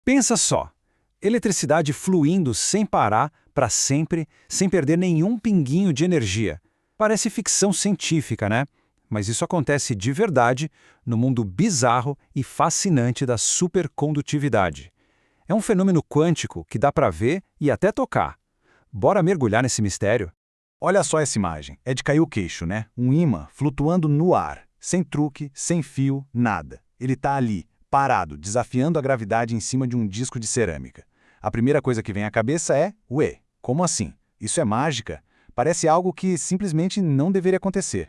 Pensa só, eletricidade fluindo sem parar, para sempre, sem perder nenhum pinguinho de energia. Parece ficção científica, né? Mas isso acontece de verdade no mundo bizarro e fascinante da supercondutividade. É um fenômeno quântico que dá para ver e até tocar. Bora mergulhar nesse mistério? Olha só essa imagem. É de cair o queixo, né? Um ímã flutuando no ar, sem truque, sem fio, nada. Ele está ali, parado, desafiando a gravidade em cima de um disco de cerâmica. A primeira coisa que vem à cabeça é, ué, como assim? Isso é mágica? Parece algo que simplesmente não deveria acontecer.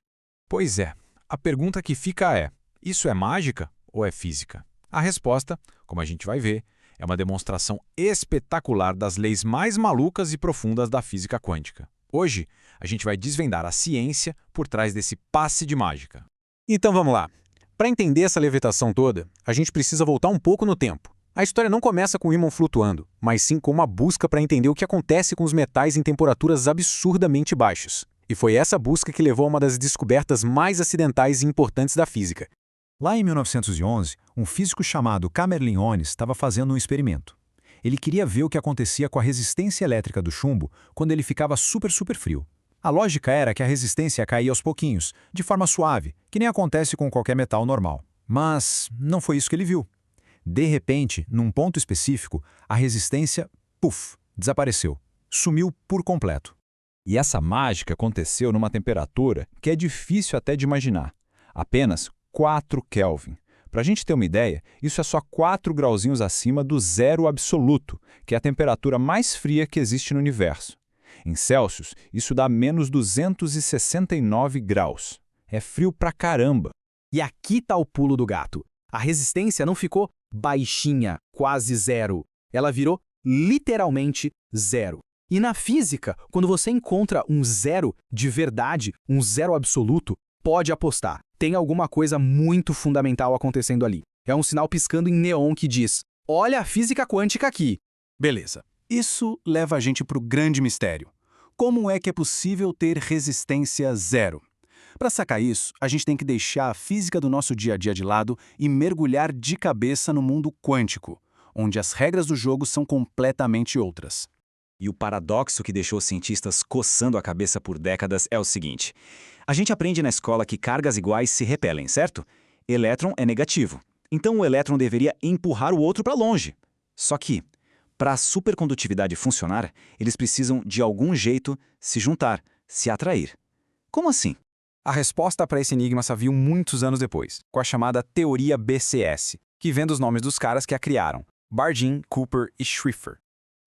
Pois é, a pergunta que fica é, isso é mágica ou é física? A resposta, como a gente vai ver, é uma demonstração espetacular das leis mais malucas e profundas da física quântica. Hoje, a gente vai desvendar a ciência por trás desse passe de mágica. Então vamos lá. Para entender essa levitação toda, a gente precisa voltar um pouco no tempo. A história não começa com o ímã flutuando, mas sim com uma busca para entender o que acontece com os metais em temperaturas absurdamente baixas. E foi essa busca que levou a uma das descobertas mais acidentais e importantes da física. Lá em 1911, um físico chamado Kamerlingh Onnes estava fazendo um experimento. Ele queria ver o que acontecia com a resistência elétrica do chumbo quando ele ficava super frio. A lógica era que a resistência caía aos pouquinhos, de forma suave, que nem acontece com qualquer metal normal. Mas não foi isso que ele viu. De repente, num ponto específico, a resistência, desapareceu. Sumiu por completo. E essa mágica aconteceu numa temperatura que é difícil até de imaginar. Apenas 4 Kelvin. Para a gente ter uma ideia, isso é só 4 grauzinhos acima do zero absoluto, que é a temperatura mais fria que existe no universo. Em Celsius, isso dá menos 269 graus. É frio pra caramba. E aqui tá o pulo do gato. A resistência não ficou baixinha, quase zero. Ela virou literalmente zero. E na física, quando você encontra um zero de verdade, um zero absoluto, pode apostar. Tem alguma coisa muito fundamental acontecendo ali. É um sinal piscando em neon que diz, olha a física quântica aqui. Beleza. Isso leva a gente para o grande mistério. Como é que é possível ter resistência zero? Para sacar isso, a gente tem que deixar a física do nosso dia a dia de lado e mergulhar de cabeça no mundo quântico, onde as regras do jogo são completamente outras. E o paradoxo que deixou os cientistas coçando a cabeça por décadas é o seguinte. A gente aprende na escola que cargas iguais se repelem, certo? Elétron é negativo. Então o elétron deveria empurrar o outro para longe. Só que, para a supercondutividade funcionar, eles precisam, de algum jeito, se juntar, se atrair. Como assim? A resposta para esse enigma só viu muitos anos depois, com a chamada teoria BCS, que vem dos nomes dos caras que a criaram, Bardeen, Cooper e Schrieffer.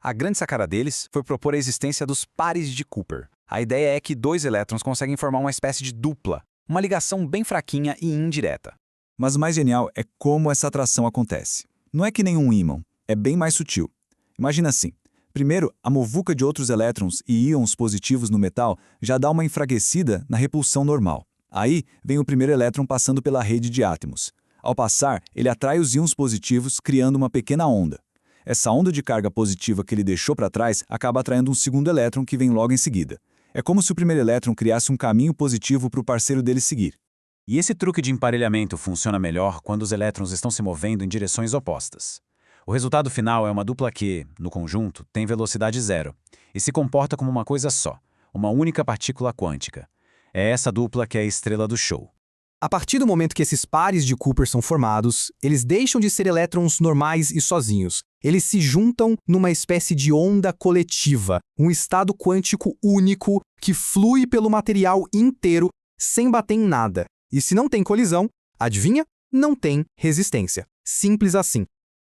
A grande sacada deles foi propor a existência dos pares de Cooper. A ideia é que 2 elétrons conseguem formar uma espécie de dupla, uma ligação bem fraquinha e indireta. Mas o mais genial é como essa atração acontece. Não é que nem um ímã, é bem mais sutil. Imagina assim. Primeiro, a muvuca de outros elétrons e íons positivos no metal já dá uma enfraquecida na repulsão normal. Aí vem o primeiro elétron passando pela rede de átomos. Ao passar, ele atrai os íons positivos, criando uma pequena onda. Essa onda de carga positiva que ele deixou para trás acaba atraindo um segundo elétron que vem logo em seguida. É como se o primeiro elétron criasse um caminho positivo para o parceiro dele seguir. E esse truque de emparelhamento funciona melhor quando os elétrons estão se movendo em direções opostas. O resultado final é uma dupla que, no conjunto, tem velocidade zero e se comporta como uma coisa só, uma única partícula quântica. É essa dupla que é a estrela do show. A partir do momento que esses pares de Cooper são formados, eles deixam de ser elétrons normais e sozinhos. Eles se juntam numa espécie de onda coletiva, um estado quântico único que flui pelo material inteiro sem bater em nada. E se não tem colisão, adivinha? Não tem resistência. Simples assim.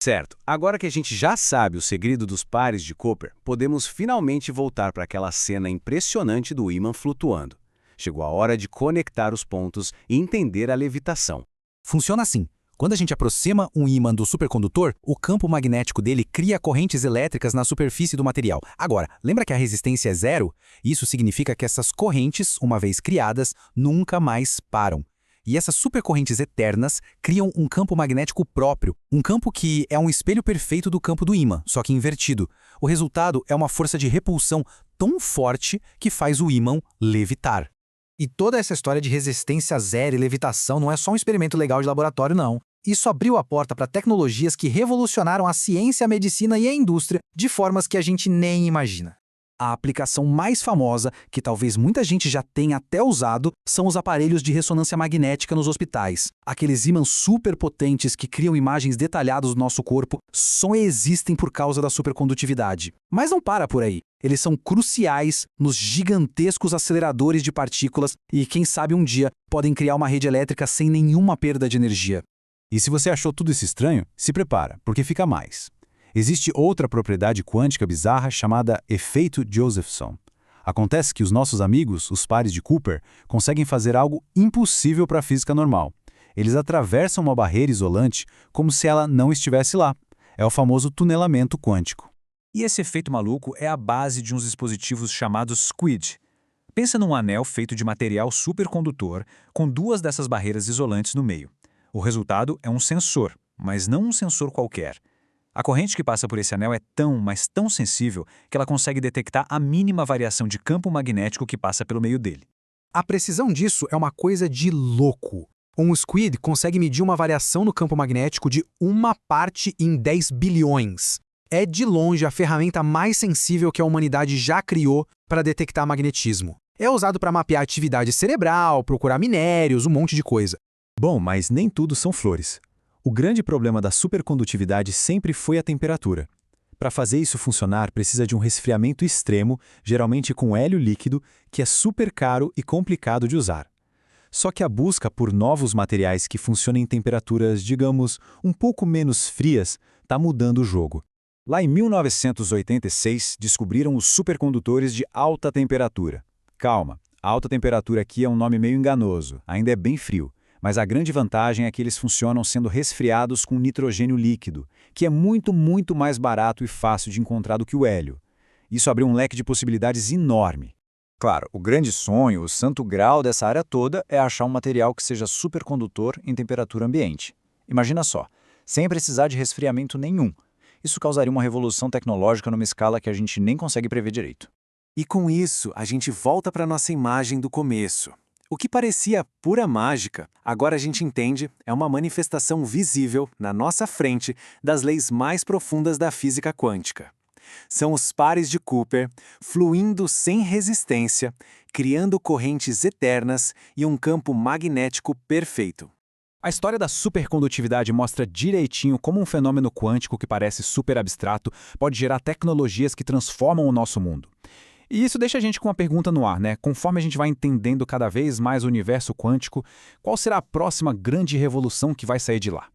Certo, agora que a gente já sabe o segredo dos pares de Cooper, podemos finalmente voltar para aquela cena impressionante do ímã flutuando. Chegou a hora de conectar os pontos e entender a levitação. Funciona assim. Quando a gente aproxima um ímã do supercondutor, o campo magnético dele cria correntes elétricas na superfície do material. Agora, lembra que a resistência é zero? Isso significa que essas correntes, uma vez criadas, nunca mais param. E essas supercorrentes eternas criam um campo magnético próprio, um campo que é um espelho perfeito do campo do ímã, só que invertido. O resultado é uma força de repulsão tão forte que faz o ímã levitar. E toda essa história de resistência zero e levitação não é só um experimento legal de laboratório, não. Isso abriu a porta para tecnologias que revolucionaram a ciência, a medicina e a indústria de formas que a gente nem imagina. A aplicação mais famosa, que talvez muita gente já tenha até usado, são os aparelhos de ressonância magnética nos hospitais. Aqueles ímãs superpotentes que criam imagens detalhadas do nosso corpo só existem por causa da supercondutividade. Mas não para por aí. Eles são cruciais nos gigantescos aceleradores de partículas e, quem sabe um dia, podem criar uma rede elétrica sem nenhuma perda de energia. E se você achou tudo isso estranho, se prepara, porque fica mais. Existe outra propriedade quântica bizarra chamada efeito Josephson. Acontece que os nossos amigos, os pares de Cooper, conseguem fazer algo impossível para a física normal. Eles atravessam uma barreira isolante como se ela não estivesse lá. É o famoso tunelamento quântico. E esse efeito maluco é a base de uns dispositivos chamados SQUID. Pensa num anel feito de material supercondutor com duas dessas barreiras isolantes no meio. O resultado é um sensor, mas não um sensor qualquer. A corrente que passa por esse anel é tão, mas tão sensível que ela consegue detectar a mínima variação de campo magnético que passa pelo meio dele. A precisão disso é uma coisa de louco. Um SQUID consegue medir uma variação no campo magnético de 1 parte em 10 bilhões. É de longe a ferramenta mais sensível que a humanidade já criou para detectar magnetismo. É usado para mapear atividade cerebral, procurar minérios, um monte de coisa. Bom, mas nem tudo são flores. O grande problema da supercondutividade sempre foi a temperatura. Para fazer isso funcionar, precisa de um resfriamento extremo, geralmente com hélio líquido, que é super caro e complicado de usar. Só que a busca por novos materiais que funcionem em temperaturas, digamos, um pouco menos frias, está mudando o jogo. Lá em 1986, descobriram os supercondutores de alta temperatura. Calma, alta temperatura aqui é um nome meio enganoso, ainda é bem frio. Mas a grande vantagem é que eles funcionam sendo resfriados com nitrogênio líquido, que é muito mais barato e fácil de encontrar do que o hélio. Isso abriu um leque de possibilidades enorme. Claro, o grande sonho, o santo grau dessa área toda é achar um material que seja supercondutor em temperatura ambiente. Imagina só, sem precisar de resfriamento nenhum. Isso causaria uma revolução tecnológica numa escala que a gente nem consegue prever direito. E com isso, a gente volta para nossa imagem do começo. O que parecia pura mágica, agora a gente entende, é uma manifestação visível, na nossa frente, das leis mais profundas da física quântica. São os pares de Cooper fluindo sem resistência, criando correntes eternas e um campo magnético perfeito. A história da supercondutividade mostra direitinho como um fenômeno quântico que parece super abstrato pode gerar tecnologias que transformam o nosso mundo. E isso deixa a gente com uma pergunta no ar, né? Conforme a gente vai entendendo cada vez mais o universo quântico, qual será a próxima grande revolução que vai sair de lá?